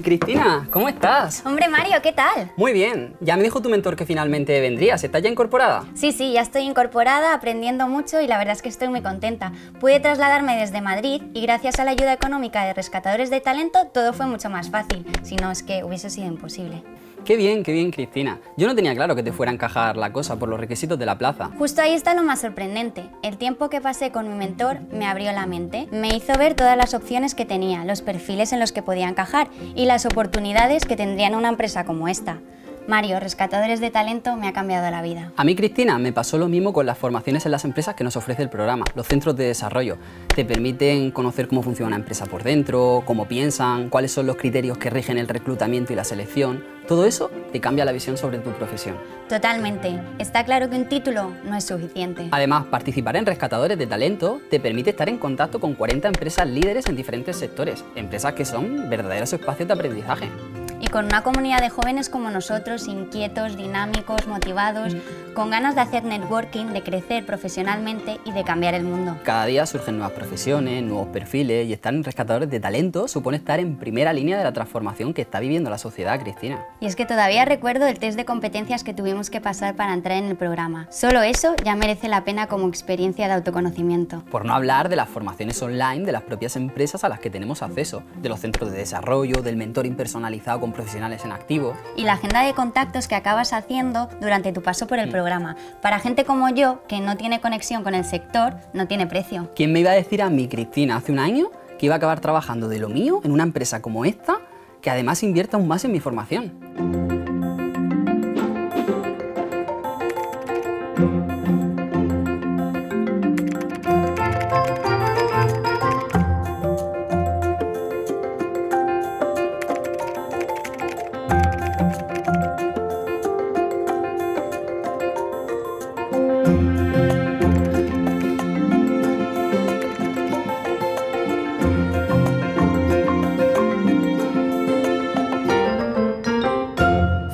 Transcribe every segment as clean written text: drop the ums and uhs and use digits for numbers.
¡Hey, Cristina! ¿Cómo estás? Hombre, Mario, ¿qué tal? Muy bien. Ya me dijo tu mentor que finalmente vendrías. ¿Estás ya incorporada? Sí, ya estoy incorporada, aprendiendo mucho y la verdad es que estoy muy contenta. Pude trasladarme desde Madrid y gracias a la ayuda económica de Rescatadores de Talento todo fue mucho más fácil. Si no, es que hubiese sido imposible. Qué bien, Cristina. Yo no tenía claro que te fuera a encajar la cosa por los requisitos de la plaza. Justo ahí está lo más sorprendente. El tiempo que pasé con mi mentor me abrió la mente. Me hizo ver todas las opciones que tenía, los perfiles en los que podía encajar y las oportunidades que tendría en una empresa como esta. Mario, Rescatadores de Talento me ha cambiado la vida. A mí, Cristina, me pasó lo mismo con las formaciones en las empresas que nos ofrece el programa, los centros de desarrollo. Te permiten conocer cómo funciona una empresa por dentro, cómo piensan, cuáles son los criterios que rigen el reclutamiento y la selección. Todo eso te cambia la visión sobre tu profesión. Totalmente. Está claro que un título no es suficiente. Además, participar en Rescatadores de Talento te permite estar en contacto con 40 empresas líderes en diferentes sectores, empresas que son verdaderos espacios de aprendizaje. Y con una comunidad de jóvenes como nosotros, inquietos, dinámicos, motivados, con ganas de hacer networking, de crecer profesionalmente y de cambiar el mundo. Cada día surgen nuevas profesiones, nuevos perfiles y estar en Rescatadores de Talento supone estar en primera línea de la transformación que está viviendo la sociedad, Cristina. Y es que todavía recuerdo el test de competencias que tuvimos que pasar para entrar en el programa. Solo eso ya merece la pena como experiencia de autoconocimiento. Por no hablar de las formaciones online de las propias empresas a las que tenemos acceso, de los centros de desarrollo, del mentoring personalizado con profesionales en activo. Y la agenda de contactos que acabas haciendo durante tu paso por el programa. Para gente como yo, que no tiene conexión con el sector, no tiene precio. ¿Quién me iba a decir a mí, Cristina, hace un año que iba a acabar trabajando de lo mío en una empresa como esta, que además invierta aún más en mi formación?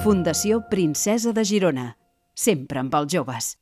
Fundació Princesa de Girona, sempre amb els joves.